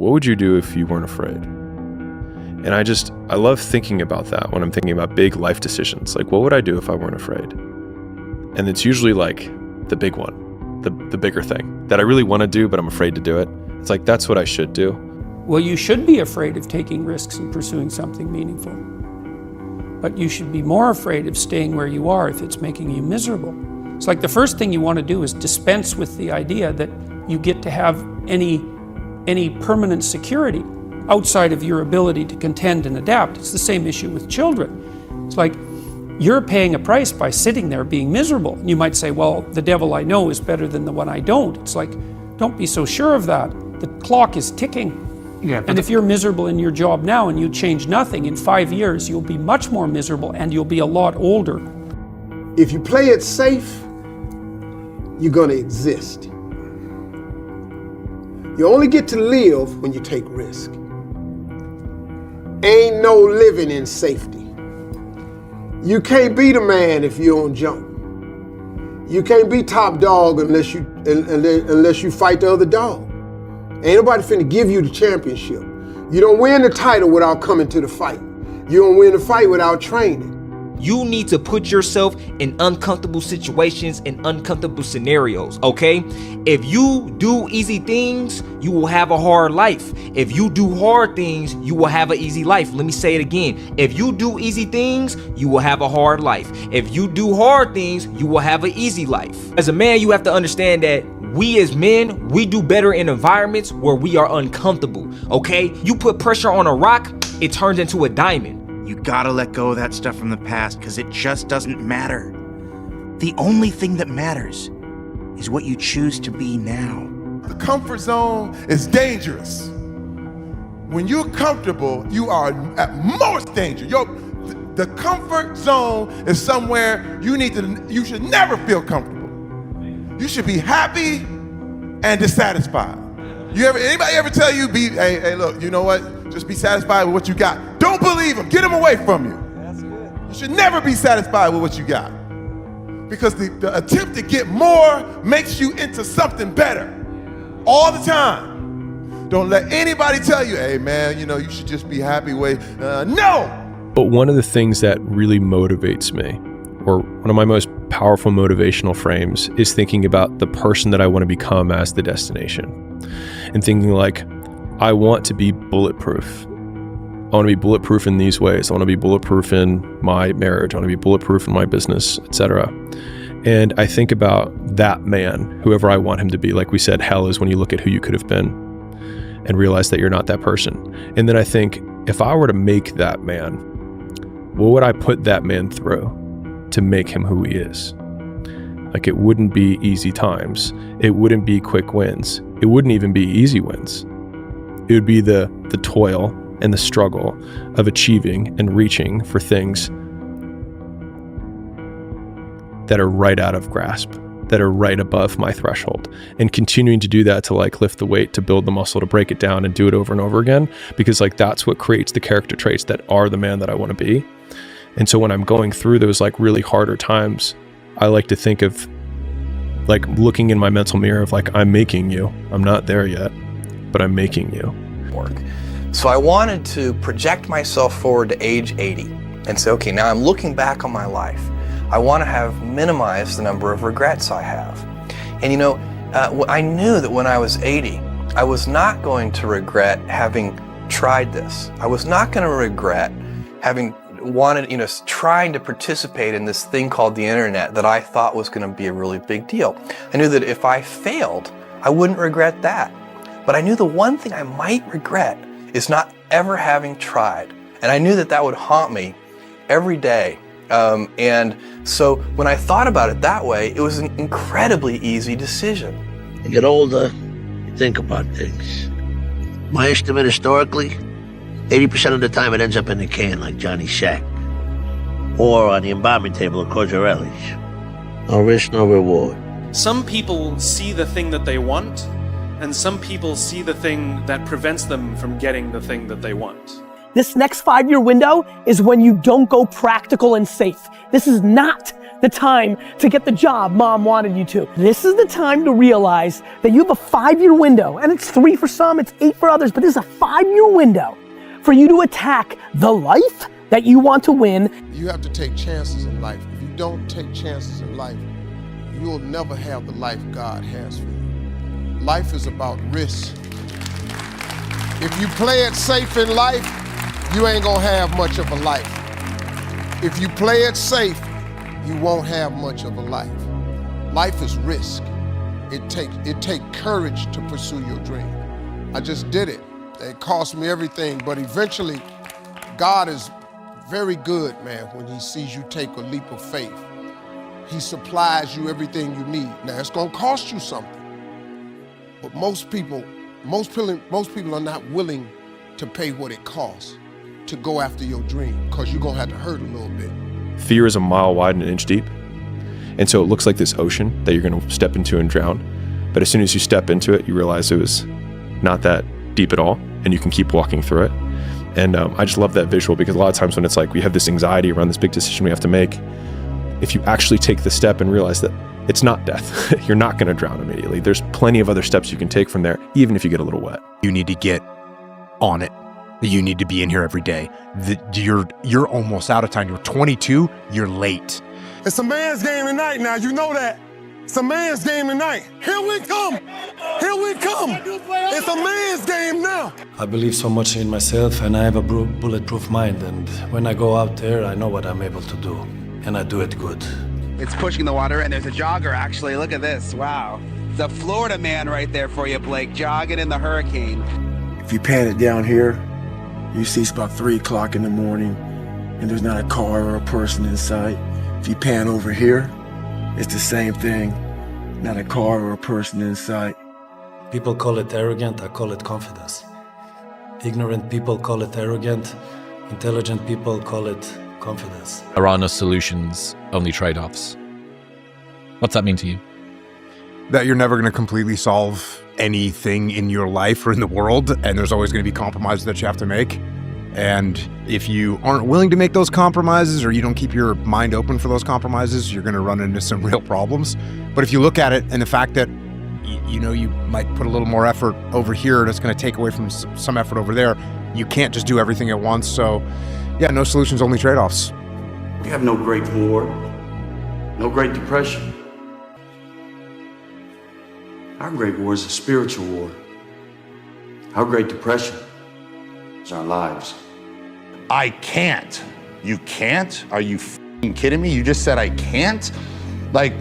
what would you do if you weren't afraid? And I love thinking about that when I'm thinking about big life decisions. Like, what would I do if I weren't afraid? And it's usually like the big one, the bigger thing that I really want to do, but I'm afraid to do it. It's like, that's what I should do. Well, you should be afraid of taking risks and pursuing something meaningful. But you should be more afraid of staying where you are if it's making you miserable. It's like the first thing you want to do is dispense with the idea that you get to have any permanent security outside of your ability to contend and adapt. It's the same issue with children. It's like you're paying a price by sitting there being miserable. And you might say, well, the devil I know is better than the one I don't. It's like, don't be so sure of that. The clock is ticking. Yeah, and if you're miserable in your job now and you change nothing, in 5 years you'll be much more miserable and you'll be a lot older. If you play it safe, you're gonna exist. You only get to live when you take risk. Ain't no living in safety. You can't be the man if you don't jump. You can't be top dog unless you fight the other dog. Ain't nobody finna give you the championship. You don't win the title without coming to the fight. You don't win the fight without training. You need to put yourself in uncomfortable situations and uncomfortable scenarios, okay? If you do easy things, you will have a hard life. If you do hard things, you will have an easy life. Let me say it again. If you do easy things, you will have a hard life. If you do hard things, you will have an easy life. As a man, you have to understand that we as men, we do better in environments where we are uncomfortable, okay? You put pressure on a rock, it turns into a diamond. You gotta let go of that stuff from the past because it just doesn't matter. The only thing that matters is what you choose to be now. The comfort zone is dangerous. When you're comfortable, you are at most danger. The comfort zone is somewhere you should never feel comfortable. You should be happy and dissatisfied. Anybody ever tell you, hey, look, you know what? Just be satisfied with what you got. Don't believe them. Get them away from you. That's good. You should never be satisfied with what you got. Because the attempt to get more makes you into something better. All the time. Don't let anybody tell you, hey man, you should just be happy with, no! But one of the things that really motivates me, or one of my most powerful motivational frames, is thinking about the person that I want to become as the destination. And thinking like, I want to be bulletproof. I want to be bulletproof in these ways. I want to be bulletproof in my marriage. I want to be bulletproof in my business, etc. And I think about that man, whoever I want him to be. Like we said, hell is when you look at who you could have been and realize that you're not that person. And then I think, if I were to make that man, what would I put that man through to make him who he is? Like, it wouldn't be easy times. It wouldn't be quick wins. It wouldn't even be easy wins. It would be the toil and the struggle of achieving and reaching for things that are right out of grasp, that are right above my threshold, and continuing to do that to like lift the weight, to build the muscle, to break it down and do it over and over again, because like that's what creates the character traits that are the man that I want to be. And so when I'm going through those like really harder times, I like to think of like looking in my mental mirror of like, I'm making you. I'm not there yet, but I'm making you. So I wanted to project myself forward to age 80 and say, okay, now I'm looking back on my life. I want to have minimized the number of regrets I have. And I knew that when I was 80, I was not going to regret having tried this. I was not going to regret having trying to participate in this thing called the internet that I thought was going to be a really big deal. I knew that if I failed, I wouldn't regret that. But I knew the one thing I might regret is not ever having tried. And I knew that that would haunt me every day. And so when I thought about it that way, it was an incredibly easy decision. You get older, you think about things. My estimate historically, 80% of the time it ends up in the can like Johnny Shack. Or on the embalming table at Cozzarelli's. No risk, no reward. Some people see the thing that they want, and some people see the thing that prevents them from getting the thing that they want. This next 5-year window is when you don't go practical and safe. This is not the time to get the job mom wanted you to. This is the time to realize that you have a 5-year window, and it's 3 for some, it's 8 for others, but this is a 5-year window for you to attack the life that you want to win. You have to take chances in life. If you don't take chances in life, you'll never have the life God has for you. Life is about risk. If you play it safe in life, you ain't gonna have much of a life. If you play it safe, you won't have much of a life. Life is risk. It take courage to pursue your dream. I just did it. It cost me everything, but eventually, God is very good, man, when he sees you take a leap of faith. He supplies you everything you need. Now, it's gonna cost you something, but most people are not willing to pay what it costs to go after your dream, because you're gonna have to hurt a little bit. Fear is a mile wide and an inch deep. And so it looks like this ocean that you're gonna step into and drown. But as soon as you step into it, you realize it was not that deep at all, and you can keep walking through it. And I just love that visual, because a lot of times when it's like we have this anxiety around this big decision we have to make, if you actually take the step and realize that it's not death, you're not gonna drown immediately. There's plenty of other steps you can take from there, even if you get a little wet. You need to get on it. You need to be in here every day. You're almost out of time. You're 22, you're late. It's a man's game tonight now, you know that. It's a man's game tonight. Here we come. Here we come. It's a man's game now. I believe so much in myself, and I have a bulletproof mind. And when I go out there, I know what I'm able to do, and I do it good. It's pushing the water, and there's a jogger, actually. Look at this. Wow. It's a Florida man right there for you, Blake, jogging in the hurricane. If you pan it down here, you see it's about 3 o'clock in the morning, and there's not a car or a person in sight. If you pan over here, it's the same thing. Not a car or a person in sight. People call it arrogant, I call it confidence. Ignorant people call it arrogant, intelligent people call it confidence. There are no solutions, only trade-offs. What's that mean to you? That you're never going to completely solve anything in your life or in the world, and there's always going to be compromises that you have to make. And if you aren't willing to make those compromises, or you don't keep your mind open for those compromises, you're going to run into some real problems. But if you look at it and the fact that you might put a little more effort over here, and it's going to take away from some effort over there, you can't just do everything at once. So yeah, no solutions, only trade-offs. We have no Great War, no Great Depression. Our Great War is a spiritual war. Our Great Depression is our lives. I can't. You can't? Are you f***ing kidding me? You just said I can't? Like,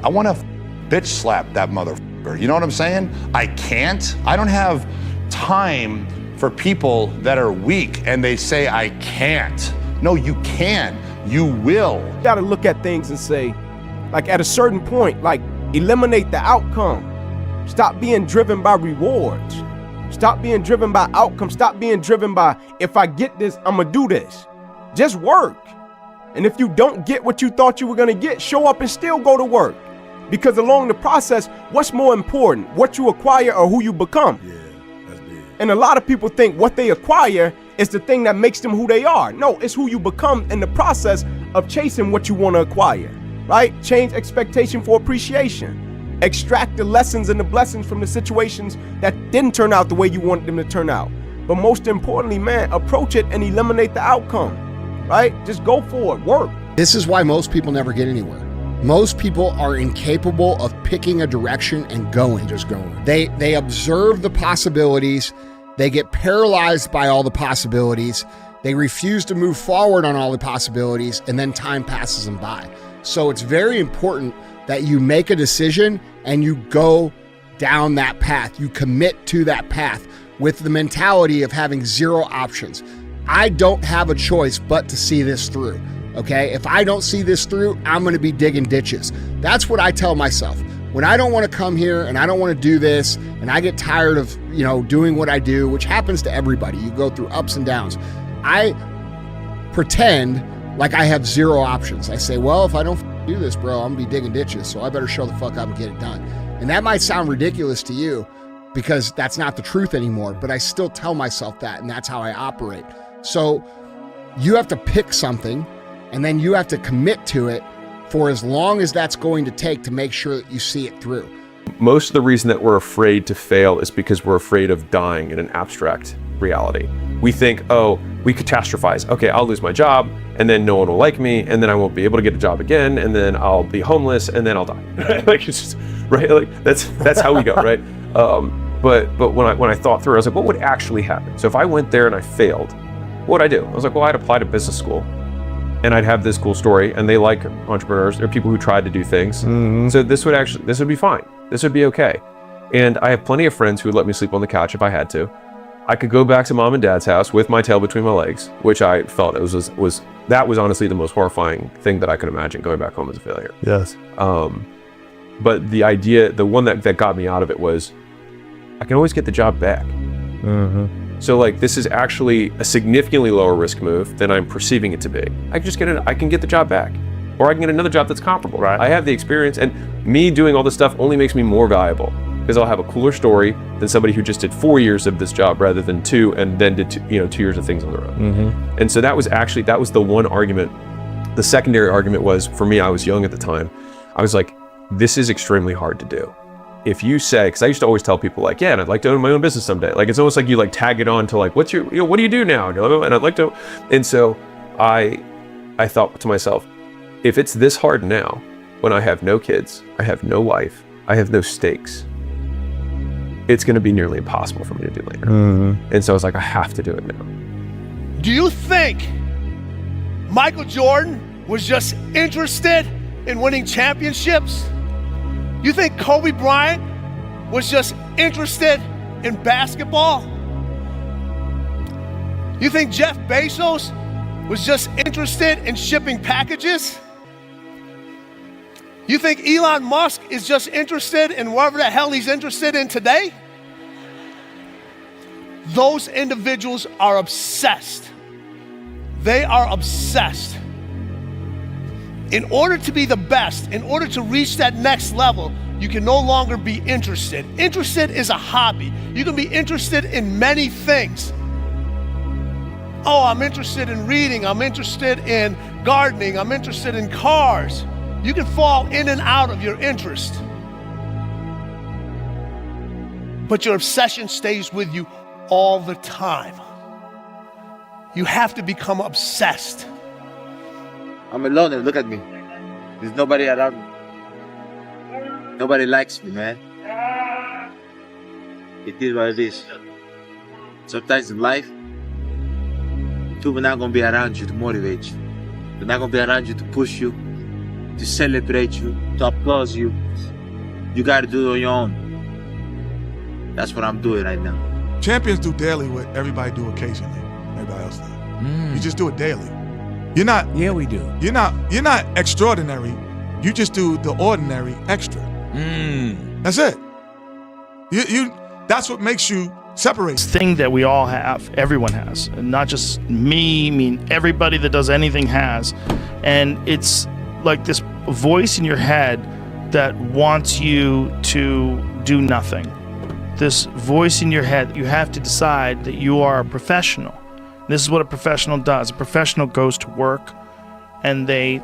I want to bitch slap that motherfucker. You know what I'm saying? I can't. I don't have time for people that are weak and they say I can't. No, you can. You will. You gotta look at things and say, like at a certain point, like eliminate the outcome. Stop being driven by rewards. Stop being driven by outcomes. Stop being driven by, if I get this, I'm gonna do this. Just work. And if you don't get what you thought you were gonna get, show up and still go to work. Because along the process, what's more important, what you acquire or who you become? Yeah, that's big. And a lot of people think what they acquire is the thing that makes them who they are. No, it's who you become in the process of chasing what you want to acquire, right? Change expectation for appreciation. Extract the lessons and the blessings from the situations that didn't turn out the way you wanted them to turn out. But most importantly, man, approach it and eliminate the outcome, right? Just go for it, work. This is why most people never get anywhere. Most people are incapable of picking a direction and going. Just going. They observe the possibilities. They get paralyzed by all the possibilities. They refuse to move forward on all the possibilities, and then time passes them by. So it's very important that you make a decision and you go down that path. You commit to that path with the mentality of having zero options. I don't have a choice but to see this through, okay? If I don't see this through, I'm gonna be digging ditches. That's what I tell myself. When I don't wanna come here and I don't wanna do this and I get tired of, doing what I do, which happens to everybody, you go through ups and downs, I pretend like I have zero options. I say, well, if I don't do this, bro, I'm gonna be digging ditches, so I better show the fuck up and get it done. And that might sound ridiculous to you because that's not the truth anymore, but I still tell myself that, and that's how I operate. So you have to pick something, and then you have to commit to it for as long as that's going to take to make sure that you see it through. Most of the reason that we're afraid to fail is because we're afraid of dying in an abstract reality. We think, oh, we catastrophize. Okay, I'll lose my job, and then no one will like me, and then I won't be able to get a job again, and then I'll be homeless, and then I'll die. Like, it's just, right? Like, that's how we go, right? But when I thought through it, I was like, what would actually happen? So if I went there and I failed, what would I do? I was like, well, I'd apply to business school, and I'd have this cool story, and they like entrepreneurs. They're people who tried to do things. So this would be fine. This would be okay. And I have plenty of friends who would let me sleep on the couch if I had to. I could go back to mom and dad's house with my tail between my legs, which I felt it was honestly the most horrifying thing that I could imagine, going back home as a failure. Yes. But the idea, the one that got me out of it was, I can always get the job back. So like, this is actually a significantly lower risk move than I'm perceiving it to be. I can get the job back, or I can get another job that's comparable. Right. I have the experience, and me doing all this stuff only makes me more valuable, because I'll have a cooler story than somebody who just did 4 years of this job rather than 2, and then did 2 years of things on their own. And so that was the one argument. The secondary argument was, for me, I was young at the time. I was like, this is extremely hard to do. If you say, because I used to always tell people like, yeah, and I'd like to own my own business someday. Like, it's almost like you like tag it on to like, what do you do now? And I'd like to, and so I thought to myself, if it's this hard now, when I have no kids, I have no wife, I have no stakes, it's going to be nearly impossible for me to do later. And so I was like, I have to do it now. Do you think Michael Jordan was just interested in winning championships? You think Kobe Bryant was just interested in basketball? You think Jeff Bezos was just interested in shipping packages? You think Elon Musk is just interested in whatever the hell he's interested in today? Those individuals are obsessed. They are obsessed. In order to be the best, in order to reach that next level, you can no longer be interested. Interested is a hobby. You can be interested in many things. Oh, I'm interested in reading. I'm interested in gardening. I'm interested in cars. You can fall in and out of your interest. But your obsession stays with you all the time. You have to become obsessed. I'm alone and look at me. There's nobody around me. Nobody likes me, man. It is what it is. Sometimes in life, people are not going to be around you to motivate you. They're not going to be around you to push you, to celebrate you, to applaud you. You got to do it on your own. That's what I'm doing right now. Champions do daily what everybody do occasionally. Everybody else does. You just do it daily. You're not. Yeah, we do. You're not extraordinary. You just do the ordinary extra. That's it. You. That's what makes you separate. This thing that we all have, everyone has, and not just me. I mean, everybody that does anything has, and it's like this voice in your head that wants you to do nothing. This voice in your head, you have to decide that you are a professional. This is what a professional does. A professional goes to work and they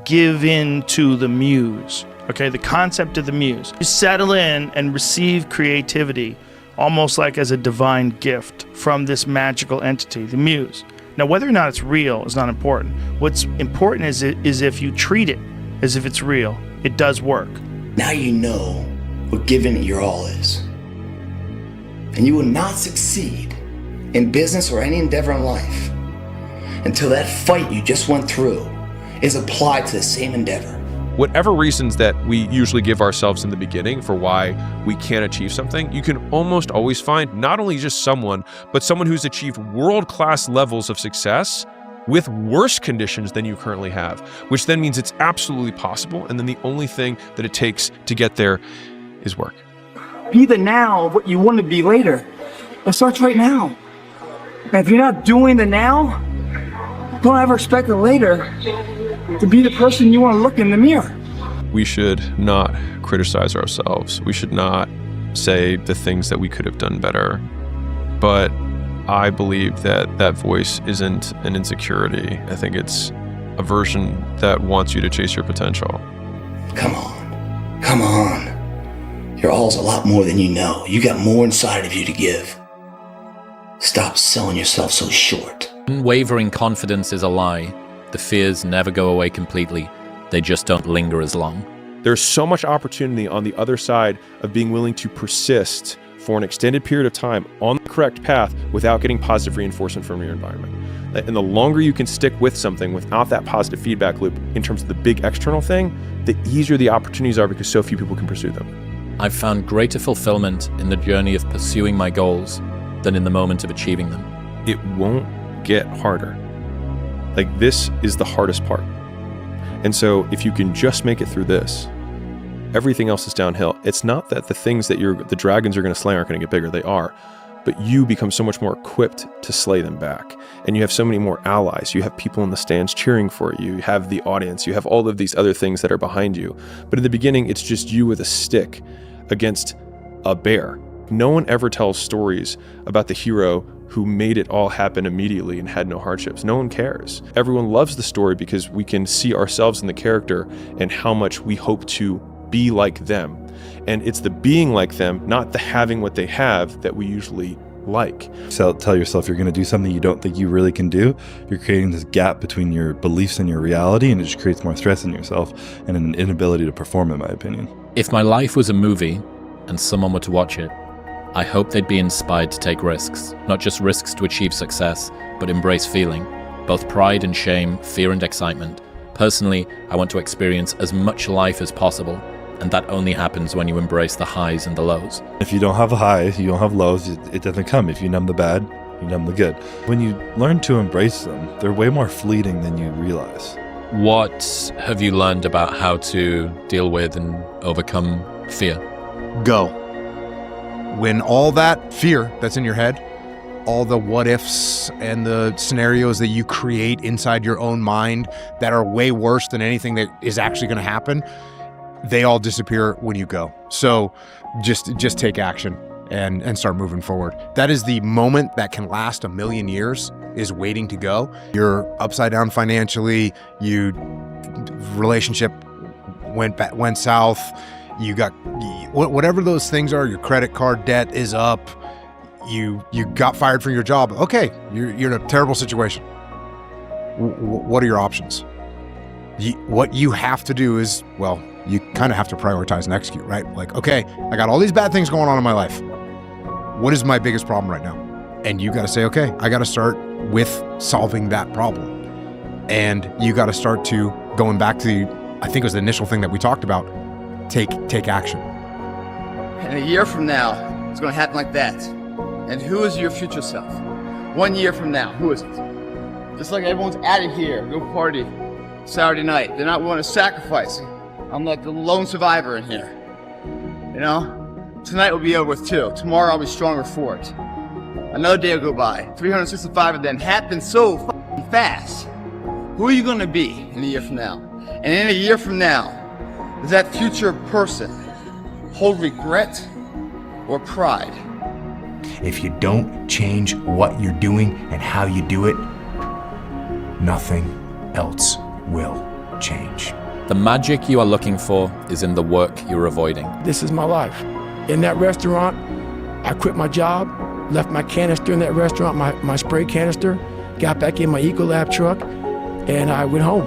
give in to the muse. Okay, the concept of the muse. You settle in and receive creativity almost like as a divine gift from this magical entity, the muse. Now, whether or not it's real is not important. What's important is if you treat it as if it's real, it does work. Now you know what giving it your all is. And you will not succeed in business or any endeavor in life until that fight you just went through is applied to the same endeavor. Whatever reasons that we usually give ourselves in the beginning for why we can't achieve something, you can almost always find not only just someone, but someone who's achieved world-class levels of success with worse conditions than you currently have, which then means it's absolutely possible, and then the only thing that it takes to get there is work. Be the now of what you want to be later. It starts right now. And if you're not doing the now, don't ever expect the later to be the person you want to look in the mirror. We should not criticize ourselves. We should not say the things that we could have done better. But I believe that that voice isn't an insecurity. I think it's a version that wants you to chase your potential. Come on. Your all's a lot more than you know. You got more inside of you to give. Stop selling yourself so short. Unwavering confidence is a lie. The fears never go away completely. They just don't linger as long. There's so much opportunity on the other side of being willing to persist for an extended period of time on the correct path without getting positive reinforcement from your environment. And the longer you can stick with something without that positive feedback loop in terms of the big external thing, the easier the opportunities are because so few people can pursue them. I've found greater fulfillment in the journey of pursuing my goals than in the moment of achieving them. It won't get harder. Like, this is the hardest part. And so if you can just make it through this, everything else is downhill. It's not that the things that the dragons are going to slay aren't going to get bigger. They are. But you become so much more equipped to slay them back. And you have so many more allies. You have people in the stands cheering for you. You have the audience. You have all of these other things that are behind you. But in the beginning, it's just you with a stick against a bear. No one ever tells stories about the hero who made it all happen immediately and had no hardships. No one cares. Everyone loves the story because we can see ourselves in the character and how much we hope to be like them. And it's the being like them, not the having what they have, that we usually like. So tell yourself you're going to do something you don't think you really can do. You're creating this gap between your beliefs and your reality, and it just creates more stress in yourself and an inability to perform, in my opinion. If my life was a movie and someone were to watch it, I hope they'd be inspired to take risks, not just risks to achieve success, but embrace feeling, both pride and shame, fear and excitement. Personally, I want to experience as much life as possible, and that only happens when you embrace the highs and the lows. If you don't have highs, you don't have lows, it doesn't come. If you numb the bad, you numb the good. When you learn to embrace them, they're way more fleeting than you realize. What have you learned about how to deal with and overcome fear? Go. When all that fear that's in your head, all the what ifs and the scenarios that you create inside your own mind that are way worse than anything that is actually going to happen, they all disappear when you go. So just take action and start moving forward. That is the moment that can last 1,000,000 years, is waiting to go. You're upside down financially, relationship went south, you got whatever those things are, your credit card debt is up, you got fired from your job. Okay, you're in a terrible situation. What are your options? What you have to do is, well, you kind of have to prioritize and execute, right? Like, okay, I got all these bad things going on in my life. What is my biggest problem right now? And you got to say, okay, I got to start with solving that problem. And you got to start to going back to I think it was the initial thing that we talked about, take action. And a year from now, it's going to happen like that. And who is your future self? 1 year from now, who is it? Just like everyone's out of here, go party Saturday night. They're not willing to sacrifice. I'm like the lone survivor in here. You know? Tonight will be over with too. Tomorrow I'll be stronger for it. Another day will go by. 365 of them happen so fucking fast. Who are you going to be in a year from now? And in a year from now, does that future person hold regret or pride? If you don't change what you're doing and how you do it, nothing else will change. The magic you are looking for is in the work you're avoiding. This is my life. In that restaurant, I quit my job, left my canister in that restaurant, my spray canister, got back in my Ecolab truck, and I went home.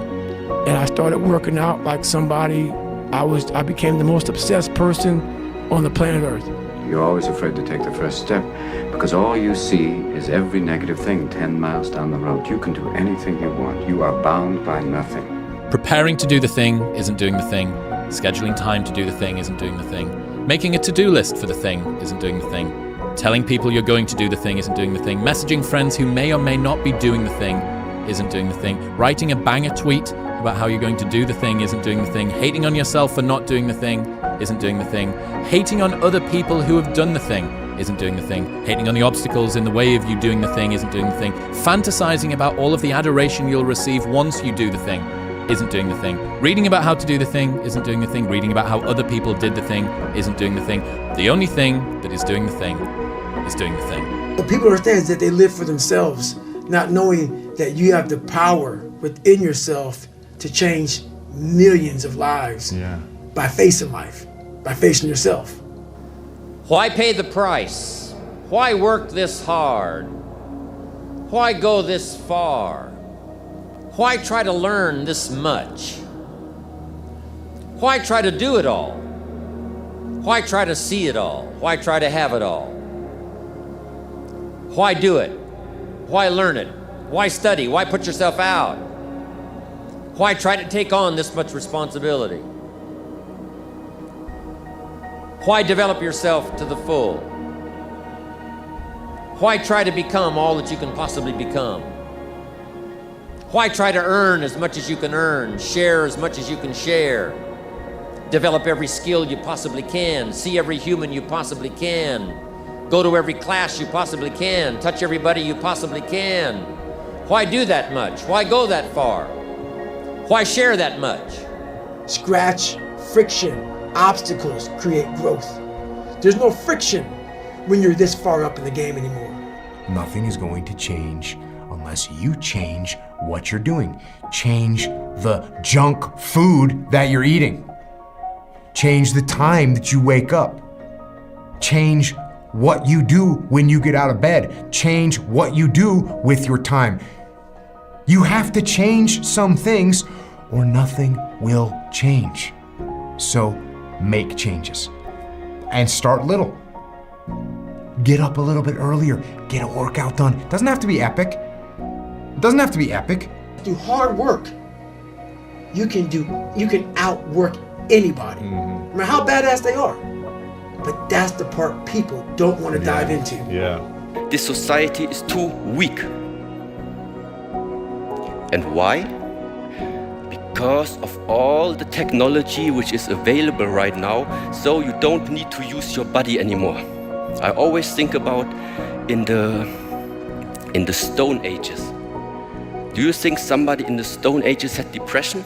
And I started working out like somebody. I became the most obsessed person on the planet Earth. You're always afraid to take the first step because all you see is every negative thing 10 miles down the road. You can do anything you want. You are bound by nothing. Preparing to do the thing isn't doing the thing. Scheduling time to do the thing isn't doing the thing. Making a to-do list for the thing isn't doing the thing. Telling people you're going to do the thing isn't doing the thing. Messaging friends who may or may not be doing the thing isn't doing the thing. Writing a banger tweet about how you're going to do the thing isn't doing the thing. Hating on yourself for not doing the thing isn't doing the thing. Hating on other people who have done the thing isn't doing the thing. Hating on the obstacles in the way of you doing the thing isn't doing the thing. Fantasizing about all of the adoration you'll receive once you do the thing isn't doing the thing. Reading about how to do the thing isn't doing the thing. Reading about how other people did the thing isn't doing the thing. The only thing that is doing the thing is doing the thing. What people understand is that they live for themselves. not knowing that you have the power within yourself to change millions of lives by facing life, by facing yourself. Why pay the price? Why work this hard? Why go this far? Why try to learn this much? Why try to do it all? Why try to see it all? Why try to have it all? Why do it? Why learn it? Why study? Why put yourself out? Why try to take on this much responsibility? Why develop yourself to the full? Why try to become all that you can possibly become? Why try to earn as much as you can earn, share as much as you can share, develop every skill you possibly can, see every human you possibly can, go to every class you possibly can, touch everybody you possibly can? Why do that much? Why go that far? Why share that much? Scratch, friction, obstacles create growth. There's no friction when you're this far up in the game anymore. Nothing is going to change unless you change what you're doing. Change the junk food that you're eating. Change the time that you wake up. Change what you do when you get out of bed. Change what you do with your time. You have to change some things or nothing will change. So make changes and start little. Get up a little bit earlier. Get a workout done. It doesn't have to be epic. It doesn't have to be epic. Through hard work, you can outwork anybody, no matter how badass they are. But that's the part people don't want to dive into. This society is too weak. And why? Because of all the technology which is available right now, so you don't need to use your body anymore. I always think about in the Stone Ages. Do you think somebody in the Stone Ages had depression?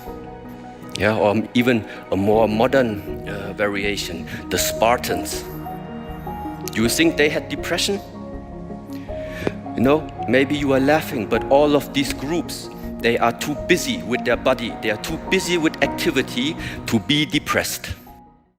Yeah, or even a more modern variation, the Spartans. Do you think they had depression? You know, maybe you are laughing, but all of these groups, they are too busy with their body. They are too busy with activity to be depressed.